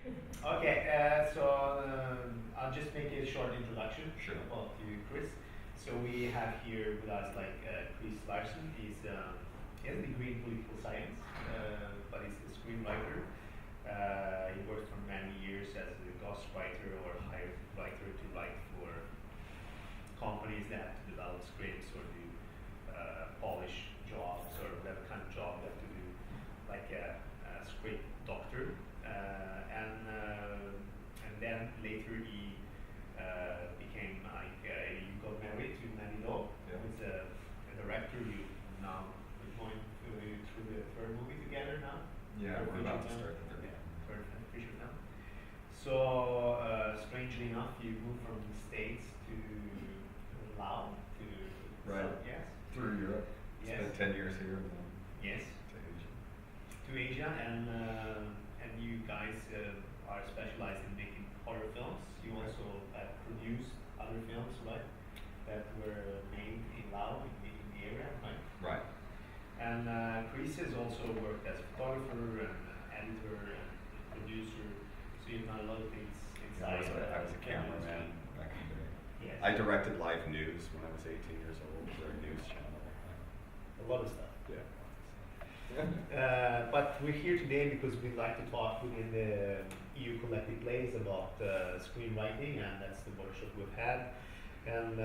Okay, I'll just make a short introduction Sure. about you, Chris. So we have here with us Chris Larsen. He has a degree in political science, but he's a screenwriter. He worked for many years as a ghostwriter or hired writer to write for companies that develop scripts or do polish jobs or whatever kind of job they have to do, like a script doctor. And then later he became you got married to Mattie Do, Yeah. who's a director. You now we're going through the third movie together now. Yeah, Third we're feature about to film. start the third Yeah, one. third feature film. So strangely enough, you moved from the States to Laos to Right. yes. Through Europe. Yes. Spent 10 years here and then Yes. to Asia. To Asia, and you guys are specialized in making horror films. You Right. also produced other films, right? That were made in Laos, in the area, right? Right. And Chris has also worked as a photographer and editor and producer. So you've done a lot of things I inside. was a film cameraman industry. back in the day. Yes. I directed live news when I was 18 years old for a news channel. A lot of stuff. Yeah. But we're here today because we'd like to talk within the EU Collective Plays about screenwriting, and that's the workshop we've had. And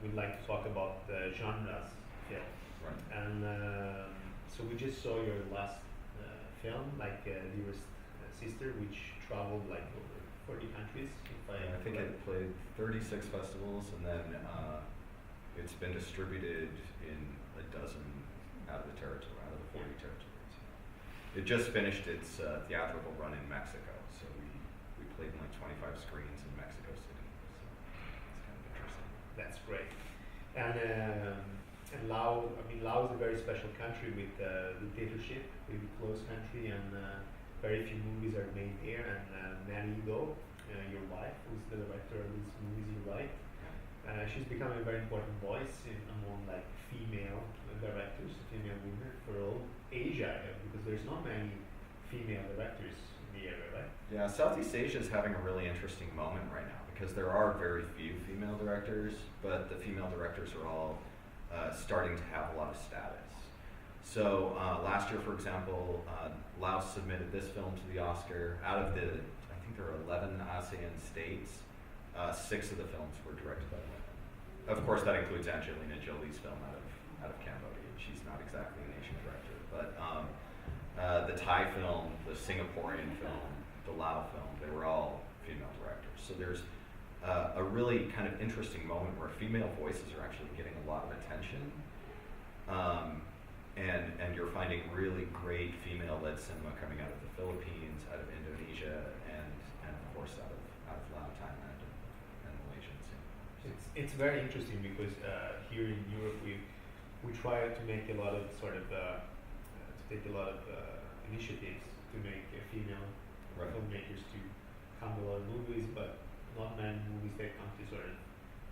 we'd like to talk about genres film. Right. And so we just saw your last film, Dearest Sister, which traveled like over 40 countries. If I think it played 36 festivals, and then it's been distributed in a dozen out of the 40 territories. It just finished its theatrical run in Mexico, so we played in like 25 screens in Mexico City. So it's kind of interesting. That's great. And Laos, Laos is a very special country with dictatorship, really close country, and very few movies are made there. And Mattie Do, your wife, who's the director of these movies you write, she's becoming a very important voice among like female directors, female women for all Asia, because there's not many female directors in the area, right? Yeah, Southeast Asia is having a really interesting moment right now because there are very few female directors, but the female directors are all starting to have a lot of status. So last year, for example, Laos submitted this film to the Oscar. Out of the, I think there are 11 ASEAN states, 6 of the films were directed by women. Of course, that includes Angelina Jolie's film out of Cambodia. She's not exactly an Asian director, but the Thai film, the Singaporean film, the Lao film, they were all female directors. So there's a really kind of interesting moment where female voices are actually getting a lot of attention, and you're finding really great female-led cinema coming out of the Philippines, out of Indonesia, and of course out of Laos, Thailand, and Malaysian cinema. It's very interesting because here in Europe we try to make a lot of to take a lot of initiatives to make female Right. filmmakers to come to a lot of movies, but not many movies that come to sort of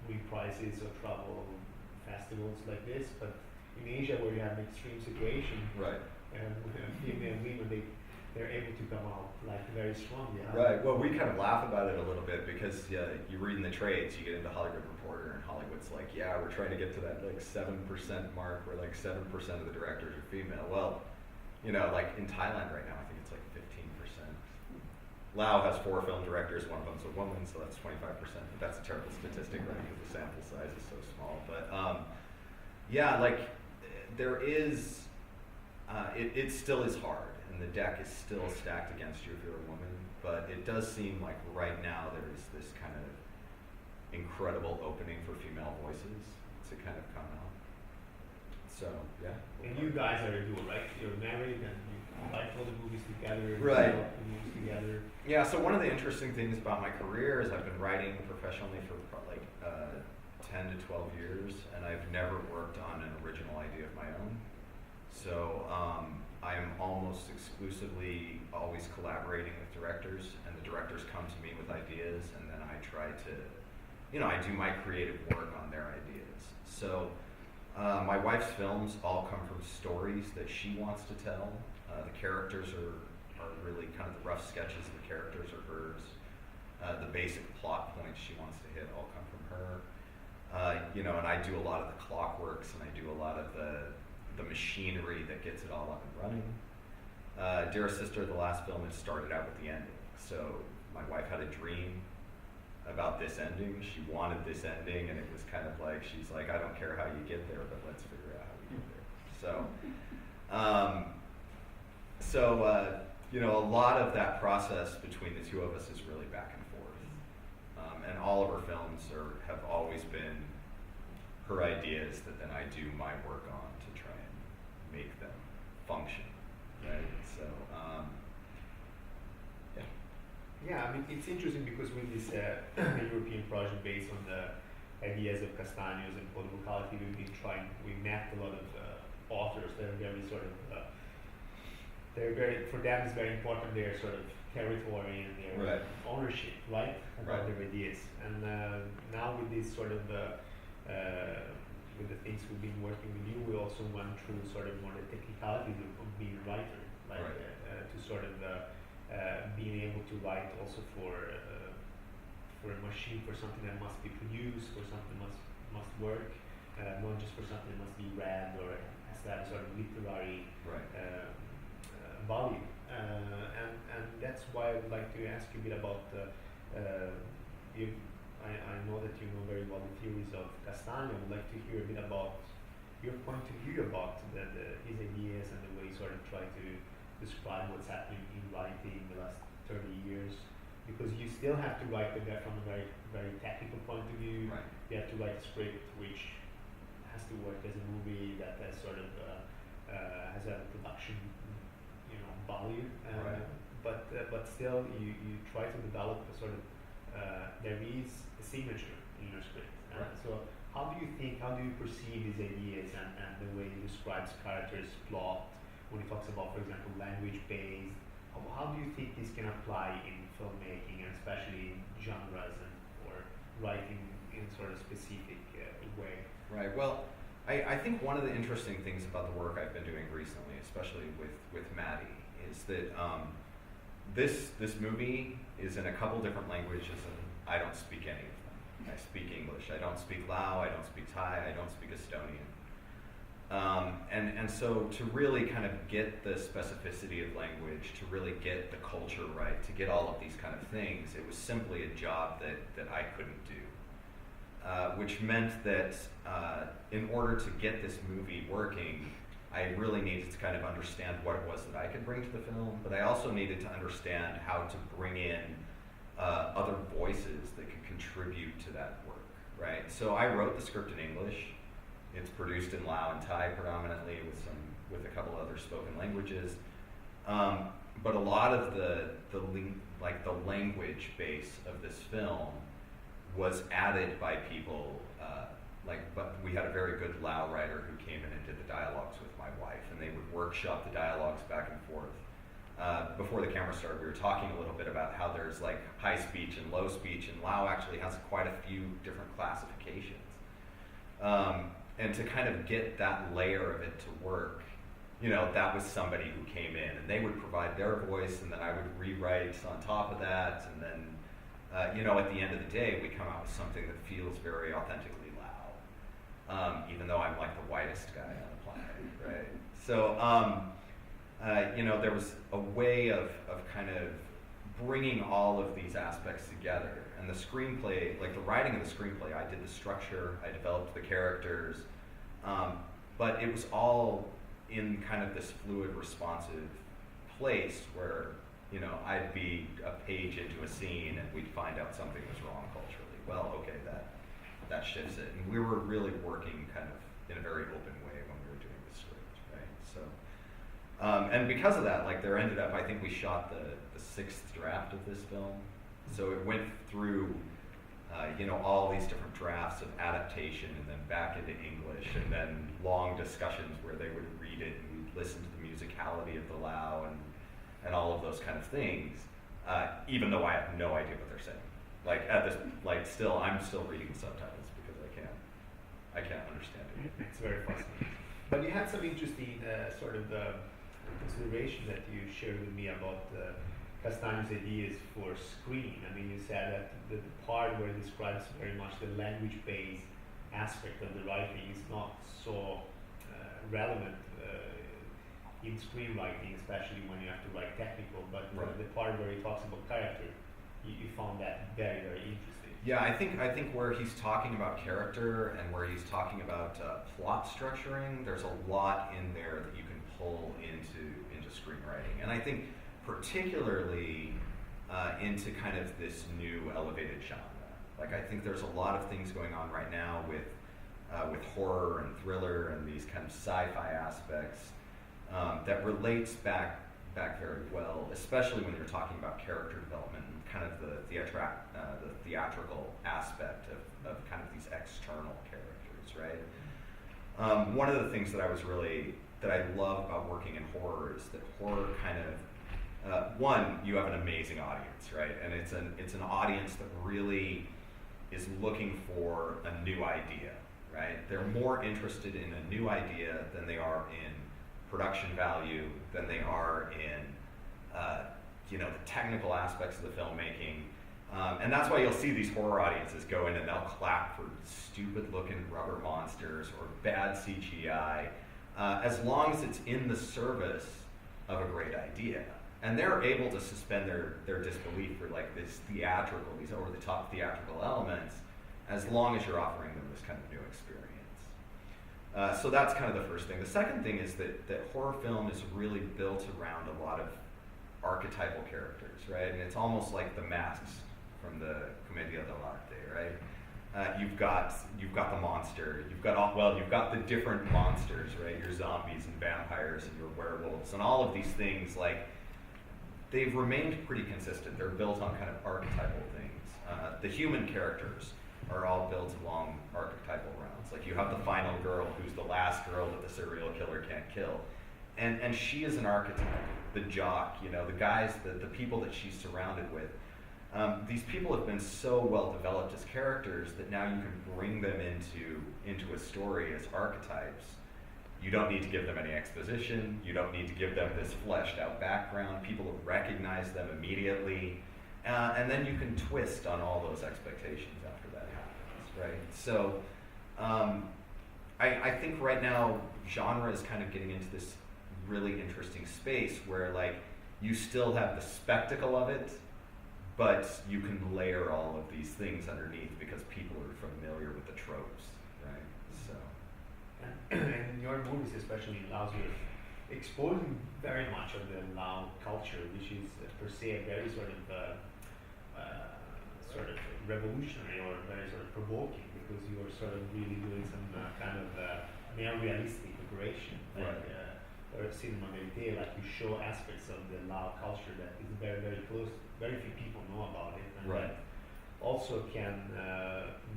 win prizes or travel festivals like this. But in Asia, where you have an extreme situation, Right. and female women, they're able to come out like very strongly. Right. Well, we kind of laugh about it a little bit because you read in the trades, you get into Hollywood Reporter, and Hollywood's like, yeah, we're trying to get to that like 7% mark, where like 7% of the directors are female. Well, like in Thailand right now, I think it's like 15%. Lao has 4 film directors, one of them's a woman, so that's 25%. But that's a terrible statistic, right? Because the sample size is so small. But yeah, like there is, it still is hard, and the deck is still stacked against you if you're a woman. But it does seem like right now there is this kind of incredible opening for female voices to kind of come out. So yeah. And you guys are a duo, right? You're married and you like all the movies together. Right. Develop the movies together. Yeah, so one of the interesting things about my career is I've been writing professionally for like 10 to 12 years, and I've never worked on an original idea of my own. So I am almost exclusively always collaborating with directors, and the directors come to me with ideas, and then I try to, I do my creative work on their ideas. So my wife's films all come from stories that she wants to tell. The characters are really kind of the rough sketches of the characters are hers. The basic plot points she wants to hit all come from her. And I do a lot of the clockworks, and I do a lot of the machinery that gets it all up and running. Dearest Sister, the last film, it started out with the ending. So my wife had a dream about this ending. She wanted this ending, and it was kind of like, she's like, I don't care how you get there, but let's figure out how we get there. A lot of that process between the two of us is really back and forth. And all of her films have always been her ideas that then I do my work on to try and make them function, right? So, yeah, I mean, it's interesting because with this European project based on the ideas of Castaños and Polyvocality, we mapped a lot of authors that are very sort of, for them it's very important their sort of territory and their ownership, right, about their ideas. And now with this sort of, with the things we've been working with you, we also went through sort of more the technicalities of being a writer, like to sort of being able to write also for a machine, for something that must be produced, for something that must work, not just for something that must be read or has to have sort of literary value. And that's why I would like to ask you a bit about I know that you know very well the theories of Castaño. I would like to hear a bit about your point of view about his ideas and the way he sort of try to describe what's happening in writing the last 30 years. Because you still have to write from a very, very technical point of view. Right. You have to write a script which has to work as a movie that has sort of has a production, value. But still, you try to develop a sort of there is a signature in your script. So how do you perceive these ideas and the way he describes characters, plot, when he talks about, for example, language-based? How do you think this can apply in filmmaking, and especially in genres or writing in sort of specific way? Right. Well, I think one of the interesting things about the work I've been doing recently, especially with Mattie, is that this movie is in a couple different languages, and I don't speak any of them. I speak English. I don't speak Lao. I don't speak Thai. I don't speak Estonian. And so to really kind of get the specificity of language, to really get the culture right, to get all of these kind of things, it was simply a job that I couldn't do. Which meant that in order to get this movie working, I really needed to kind of understand what it was that I could bring to the film, but I also needed to understand how to bring in other voices that could contribute to that work, right? So I wrote the script in English. It's produced in Lao and Thai predominantly, with a couple other spoken languages. But a lot of the language base of this film was added by people. But we had a very good Lao writer who came in and did the dialogues with my wife, and they would workshop the dialogues back and forth. Before the camera started, we were talking a little bit about how there's like high speech and low speech, and Lao actually has quite a few different classifications. And to kind of get that layer of it to work, that was somebody who came in, and they would provide their voice, and then I would rewrite on top of that, and then, at the end of the day, we come out with something that feels very authentically Lao, even though I'm like the whitest guy on the planet, right? So, there was a way of kind of bringing all of these aspects together. And the screenplay, like the writing of the screenplay, I did the structure, I developed the characters, but it was all in kind of this fluid, responsive place where, I'd be a page into a scene and we'd find out something was wrong culturally. Well, okay, that shifts it. And we were really working kind of in a very open way when we were doing the script, right? So, and because of that, there ended up, I think we shot the sixth draft of this film. So it went through, all these different drafts of adaptation, and then back into English, and then long discussions where they would read it and we'd listen to the musicality of the Lao and all of those kind of things, even though I have no idea what they're saying. I'm still reading subtitles because I can't understand it. It's very fascinating. But you had some interesting sort of consideration that you shared with me about Castagno's ideas for screen. I mean, you said that the part where it describes very much the language-based aspect of the writing is not so relevant in screenwriting, especially when you have to write technical, but right. The part where he talks about character, you found that very, very interesting. Yeah, I think where he's talking about character and where he's talking about plot structuring, there's a lot in there that you can pull into screenwriting, and I think particularly into kind of this new elevated genre. Like, I think there's a lot of things going on right now with horror and thriller and these kind of sci-fi aspects that relates back very well, especially when you're talking about character development and kind of the theatrical aspect of kind of these external characters, right? One of the things that I love about working in horror is that horror kind of one, you have an amazing audience, right? And it's an audience that really is looking for a new idea, right? They're more interested in a new idea than they are in production value, than they are in the technical aspects of the filmmaking. And that's why you'll see these horror audiences go in and they'll clap for stupid-looking rubber monsters or bad CGI, as long as it's in the service of a great idea. And they're able to suspend their disbelief for like these over-the-top theatrical elements, as long as you're offering them this kind of new experience. So that's kind of the first thing. The second thing is that horror film is really built around a lot of archetypal characters, right? And it's almost like the masks from the Commedia dell'arte, right? You've got the monster. You've got the different monsters, right? Your zombies and vampires and your werewolves and all of these things. Like, they've remained pretty consistent. They're built on kind of archetypal things. The human characters are all built along archetypal rounds. Like, you have the final girl, who's the last girl that the serial killer can't kill, and she is an archetype. The jock, the guys, the people that she's surrounded with. These people have been so well developed as characters that now you can bring them into a story as archetypes. You don't need to give them any exposition. You don't need to give them this fleshed out background. People will recognize them immediately. And then you can twist on all those expectations after that happens, right? So I think right now genre is kind of getting into this really interesting space where, like, you still have the spectacle of it, but you can layer all of these things underneath because people are familiar with the tropes, right? So, and your movies especially allows you exposing very much of the Lao culture, which is per se a very sort of revolutionary or very sort of provoking, because you are sort of really doing some kind of neorealistic operation, like, right. Or cinema verite, like you show aspects of the Lao culture that is very, very close. Very few people know about it, and right. that also can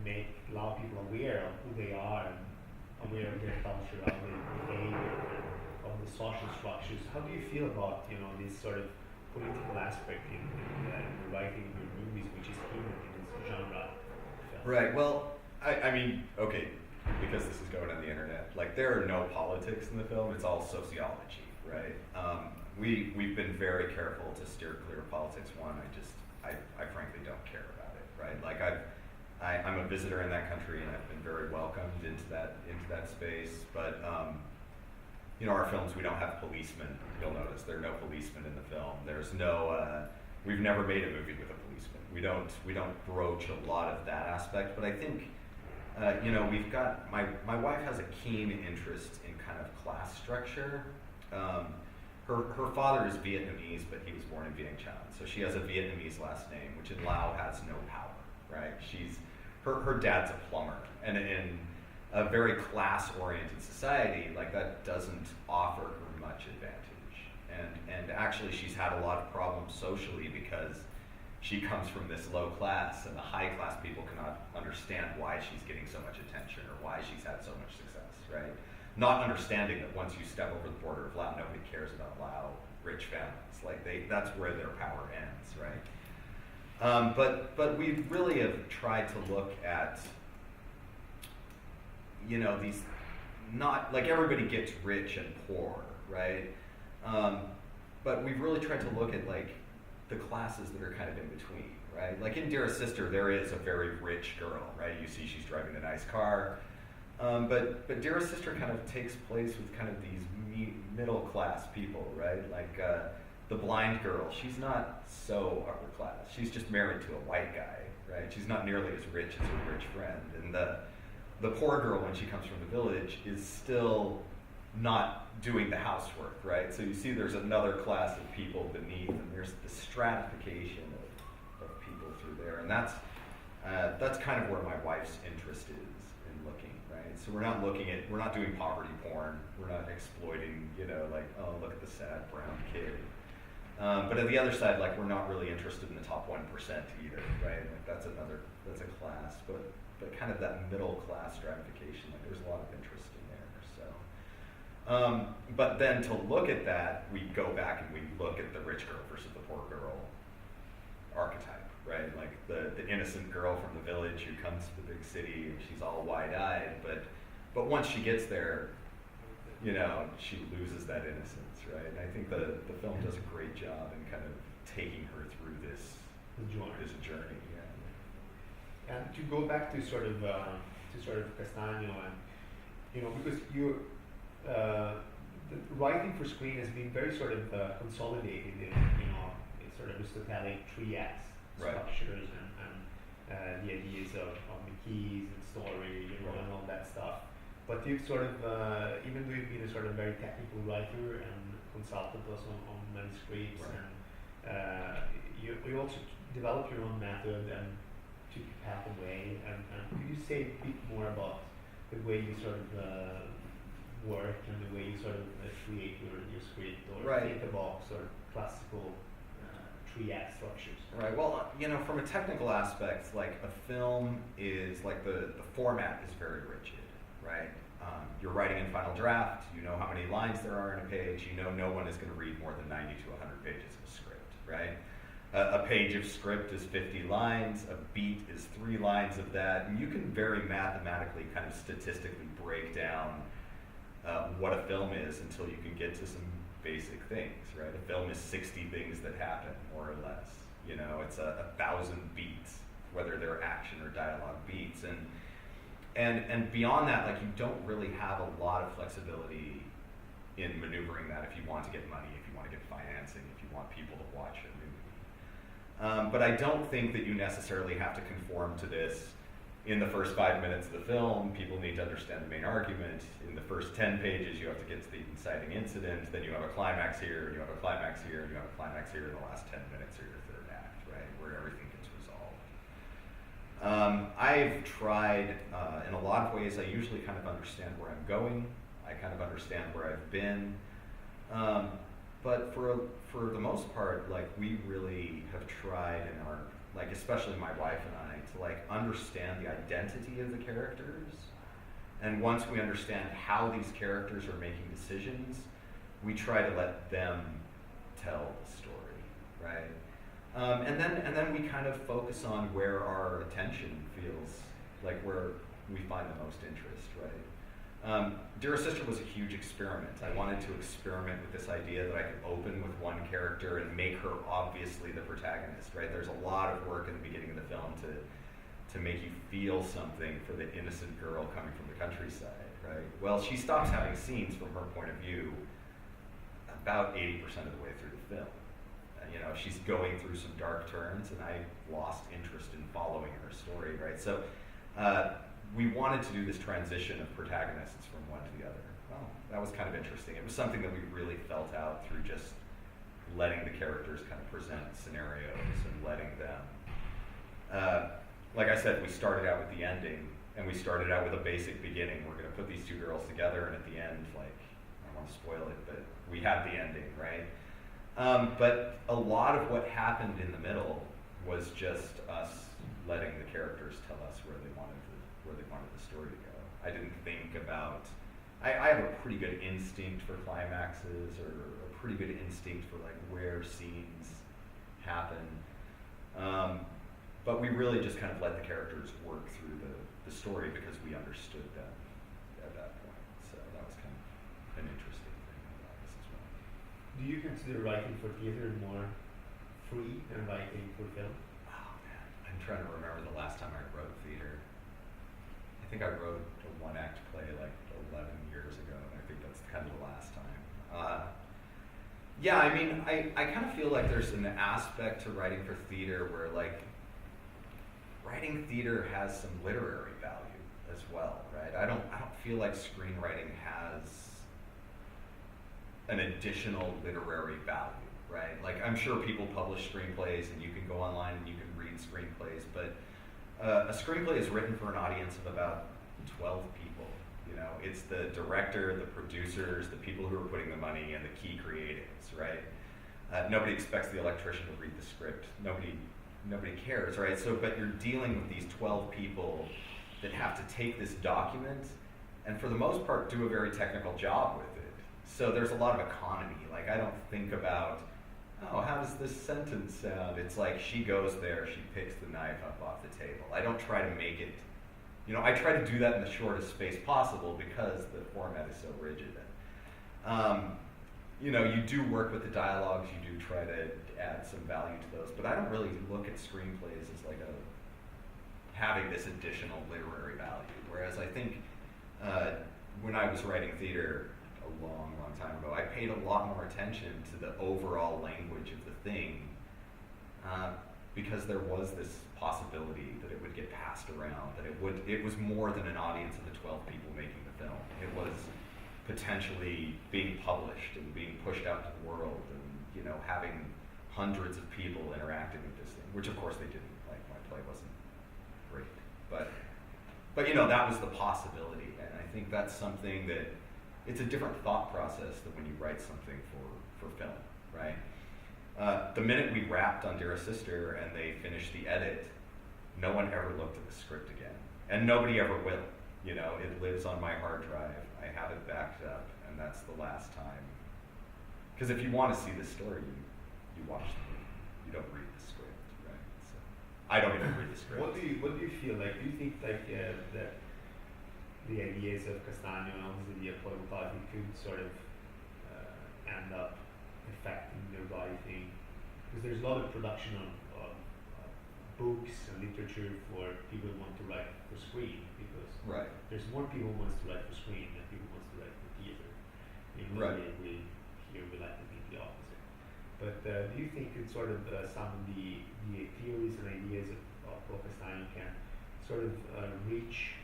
make Lao people aware of who they are and aware of their culture, of their behavior, of the social structures. How do you feel about this sort of political aspect in the writing of your movies, which is hidden in this genre? Right. Well, I mean, okay. Because this is going on the internet, like, there are no politics in the film. It's all sociology, right? We've been very careful to steer clear of politics. One, I frankly don't care about it, right? Like, I'm a visitor in that country, and I've been very welcomed into that space. But our films, we don't have policemen. You'll notice there are no policemen in the film. There's no. We've never made a movie with a policeman. We don't broach a lot of that aspect. But I think. We've got, my wife has a keen interest in kind of class structure. Her father is Vietnamese, but he was born in Vientiane, so she has a Vietnamese last name, which in Lao has no power, right? Her dad's a plumber, and in a very class-oriented society, like, that doesn't offer her much advantage. And actually, she's had a lot of problems socially because she comes from this low class, and the high class people cannot understand why she's getting so much attention or why she's had so much success, right? Not understanding that once you step over the border of Lao, nobody cares about Lao rich families. Like, that's where their power ends, right? But we really have tried to look at, these, not like everybody gets rich and poor, right? But we've really tried to look at like the classes that are kind of in between, right? Like in Dearest Sister, there is a very rich girl, right? You see she's driving a nice car. But Dearest Sister kind of takes place with kind of these middle class people, right? Like the blind girl, she's not so upper class. She's just married to a white guy, right? She's not nearly as rich as her rich friend. And the poor girl, when she comes from the village, is still not doing the housework, right? So you see there's another class of people beneath, and there's the stratification of people through there. And that's kind of where my wife's interest is in looking, right? So we're not doing poverty porn. We're not exploiting, like, oh, look at the sad brown kid. But on the other side, like, we're not really interested in the top 1% either, right? Like that's a class, but kind of that middle class stratification, like there's a lot of interest in there, so. But then to look at that, we go back and we look at the rich girl versus the poor girl archetype, right? Like the innocent girl from the village who comes to the big city and she's all wide-eyed, but once she gets there, she loses that innocence, right? And I think the film does a great job in kind of taking her through this journey. Yeah. And to go back to sort of Castagno, and because the writing for screen has been very sort of consolidated in sort of Aristotelic 3 acts structures and the ideas of the keys and story, and all that stuff. But you've sort of, even though you've been a sort of very technical writer and consulted us on manuscripts, and you also developed your own method and took a path away. And could you say a bit more about the way you sort of work and the way you sort of create your script, or think about sort of classical 3-act structures? Right. Well, from a technical aspect, like a film is like the format is very rigid. Right? You're writing in Final Draft, you know how many lines there are in a page, no one is going to read more than 90 to 100 pages of script, right? A page of script is 50 lines, a beat is 3 lines of that, and you can very mathematically kind of statistically break down what a film is until you can get to some basic things, right? A film is 60 things that happen, more or less. It's 1,000 beats, whether they're action or dialogue beats, and beyond that, like, you don't really have a lot of flexibility in maneuvering that if you want to get money, if you want to get financing, if you want people to watch a movie. But I don't think that you necessarily have to conform to this. In the first 5 minutes of the film, people need to understand the main argument. In the first 10 pages, you have to get to the inciting incident. Then you have a climax here, and you have a climax here, and you have a climax here. In the last 10 minutes are your third act, right, where everything gets resolved. I've tried, in a lot of ways, I usually kind of understand where I'm going. I kind of understand where I've been. But for the most part, like, we really have tried in our, like, especially my wife and I, to like understand the identity of the characters. And once we understand how these characters are making decisions, we try to let them tell the story, right? And then we kind of focus on where our attention feels like where we find the most interest, right? Dearest Sister was a huge experiment. I wanted to experiment with this idea that I could open with one character and make her obviously the protagonist, right? There's a lot of work in the beginning of the film to make you feel something for the innocent girl coming from the countryside, right? Well, she stops having scenes from her point of view about 80% of the way through the film. She's going through some dark turns, and I lost interest in following her story, right? So we wanted to do this transition of protagonists from one to the other. Well, that was kind of interesting. It was something that we really felt out through just letting the characters kind of present scenarios and letting them. Like I said, we started out with the ending, and we started out with a basic beginning. We're going to put these two girls together, and at the end, like, I don't want to spoil it, but we had the ending, right? But a lot of what happened in the middle was just us letting the characters tell us where they wanted the story to go. I didn't think about. I have a pretty good instinct for climaxes, or a pretty good instinct for like where scenes happen. But we really just kind of let the characters work through the story because we understood them at that point. So that was kind of an interesting thing about this as well. Do you consider writing for theater more free than writing for film? Oh man, I'm trying to remember the last time I wrote theater. I think I wrote a one-act play like 11 years ago, and I think that's kind of the last time. Yeah, I mean, I kind of feel like there's an aspect to writing for theater where like writing theater has some literary value as well, right? I don't feel like screenwriting has an additional literary value, right? Like I'm sure people publish screenplays and you can go online and you can read screenplays, but a screenplay is written for an audience of about 12 people. You know, it's the director, the producers, the people who are putting the money, and the key creatives, right? Nobody expects the electrician to read the script. Nobody cares, right? So, but you're dealing with these 12 people that have to take this document and for the most part do a very technical job with it. So there's a lot of economy. Like I don't think about, oh, how does this sentence sound? It's like she goes there, she picks the knife up off the table. I don't try to make it, you know, I try to do that in the shortest space possible because the format is so rigid. You know, you do work with the dialogues, you do try to add some value to those, but I don't really look at screenplays as like having this additional literary value. Whereas I think when I was writing theater a long time ago, I paid a lot more attention to the overall language of the thing because there was this possibility that it would get passed around, that it was more than an audience of the 12 people making the film. It was potentially being published and being pushed out to the world and, you know, having hundreds of people interacting with this thing, which of course they didn't. Like my play wasn't great, but you know, that was the possibility, and I think that's something that it's a different thought process than when you write something for film, right? The minute we wrapped on Dearest Sister and they finished the edit, no one ever looked at the script again, and nobody ever will. You know, it lives on my hard drive. I have it backed up, and that's the last time. Because if you want to see the story, you watch the movie. You don't read the script, right? So I don't even read the script. What do you feel like? Do you think like that the ideas of Castagno and obviously the Polyvocality could sort of end up affecting the writing? Because there's a lot of production of books and literature for people who want to write for screen, because right. There's more people who want to write for screen than people who want to write for theater. In right. we like to think the opposite. But do you think that sort of some of the theories and ideas of Castagno can sort of reach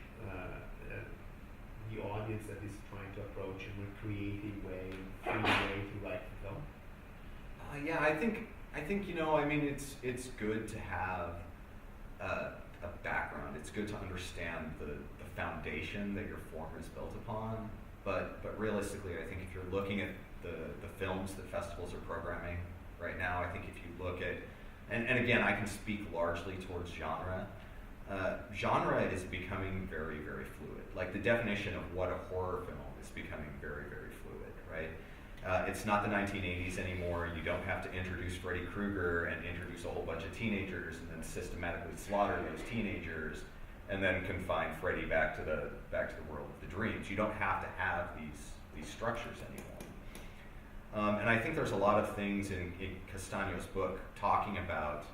the audience that is trying to approach a more creative way, free way to write the film? Yeah, I think you know, I mean, it's good to have a background. It's good to understand the foundation that your form is built upon. But realistically, I think if you're looking at the films that festivals are programming right now, I think if you look at, and again, I can speak largely towards genre. Genre is becoming very, very fluid. Like the definition of what a horror film is becoming very, very fluid, right? It's not the 1980s anymore. You don't have to introduce Freddy Krueger and introduce a whole bunch of teenagers and then systematically slaughter those teenagers and then confine Freddy back to the world of the dreams. You don't have to have these structures anymore. And I think there's a lot of things in Castagno's book talking about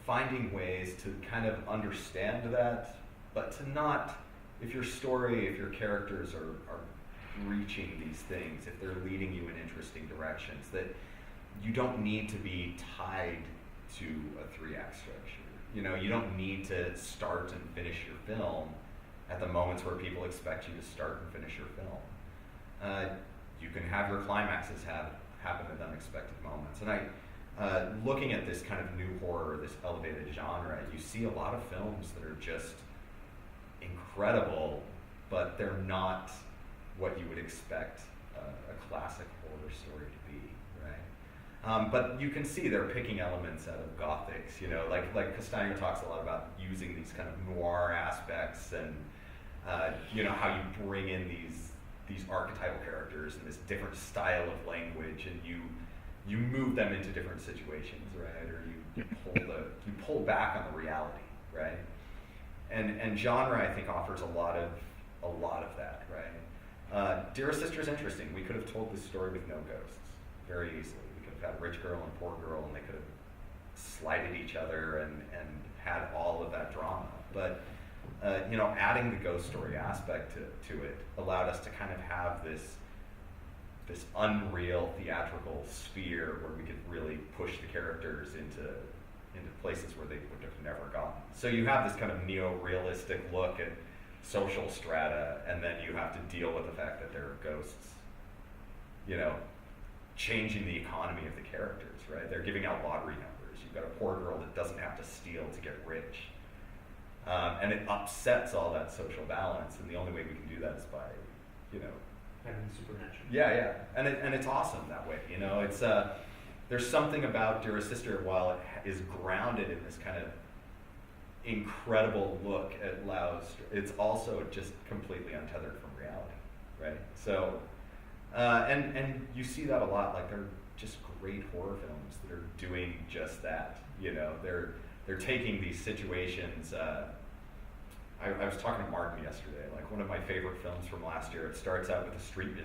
finding ways to kind of understand that, but to not, if your story, if your characters are reaching these things, if they're leading you in interesting directions, that you don't need to be tied to a 3-act structure. You know, you don't need to start and finish your film at the moments where people expect you to start and finish your film. You can have your climaxes happen at unexpected moments. And looking at this kind of new horror, this elevated genre, you see a lot of films that are just incredible, but they're not what you would expect a classic horror story to be, right? But you can see they're picking elements out of Gothics, you know, like Castagno talks a lot about using these kind of noir aspects and, you know, how you bring in these archetypal characters and this different style of language, and you move them into different situations, right? Or you pull back on the reality, right? And genre, I think, offers a lot of that, right? Dearest Sister is interesting. We could have told this story with no ghosts very easily. We could have had rich girl and poor girl, and they could have slighted each other and had all of that drama. But adding the ghost story aspect to it allowed us to kind of have this unreal theatrical sphere where we could really push the characters into places where they would have never gone. So you have this kind of neo-realistic look at social strata, and then you have to deal with the fact that there are ghosts, changing the economy of the characters, right? They're giving out lottery numbers. You've got a poor girl that doesn't have to steal to get rich. And it upsets all that social balance, and the only way we can do that is by, having supernatural. Yeah, and it's awesome that way. It's there's something about Dearest Sister, while it is grounded in this kind of incredible look at Lao's, it's also just completely untethered from reality, right? So, and you see that a lot. Like, they're just great horror films that are doing just that. They're taking these situations. I was talking to Martin yesterday. Like, one of my favorite films from last year. It starts out with a street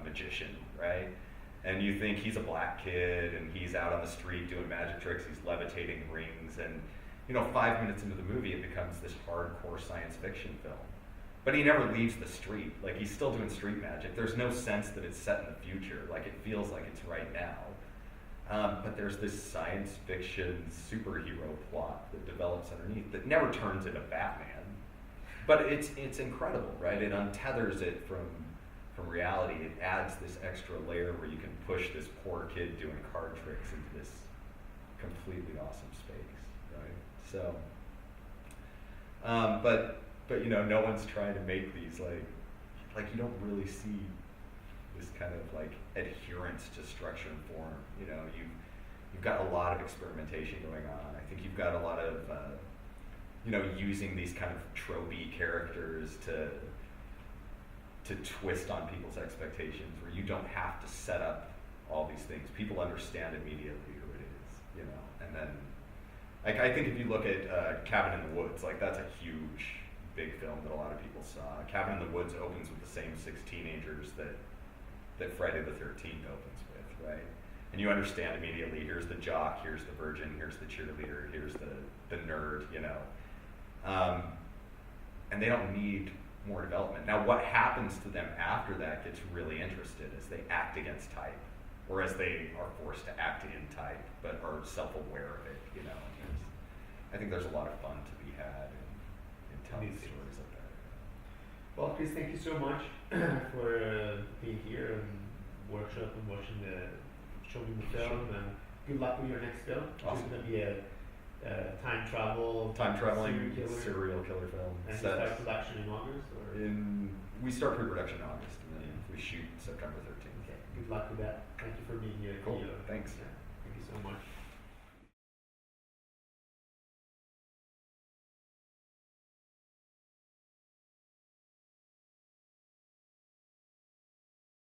magician, right? And you think he's a black kid, and he's out on the street doing magic tricks. He's levitating rings, and 5 minutes into the movie, it becomes this hardcore science fiction film. But he never leaves the street. Like, he's still doing street magic. There's no sense that it's set in the future. Like, it feels like it's right now. But there's this science fiction superhero plot that develops underneath that never turns into Batman. But it's incredible, right? It untethers it from reality. It adds this extra layer where you can push this poor kid doing card tricks into this completely awesome space, right? So, but no one's trying to make these like you don't really see this kind of like adherence to structure and form. You've got a lot of experimentation going on. I think you've got a lot of using these kind of tropey characters to twist on people's expectations, where you don't have to set up all these things. People understand immediately who it is, and then I think if you look at Cabin in the Woods, like, that's a huge, big film that a lot of people saw. Cabin in the Woods opens with the same 6 teenagers that Friday the 13th opens with, right? And you understand immediately, here's the jock, here's the virgin, here's the cheerleader, here's the nerd, and they don't need more development. Now, what happens to them after that gets really interested as they act against type, or as they are forced to act in type, but are self-aware of it, I think there's a lot of fun to be had in telling stories like that. Well, Chris, thank you so much for being here and workshop and showing the film, and good luck with your next film. Awesome. It's going to be a time-traveling serial killer film. And you start production in August? We start pre-production in August, and then we shoot September 13th. Okay, good luck with that. Thank you for being here. Cool, thanks. Yeah. Thank you so much.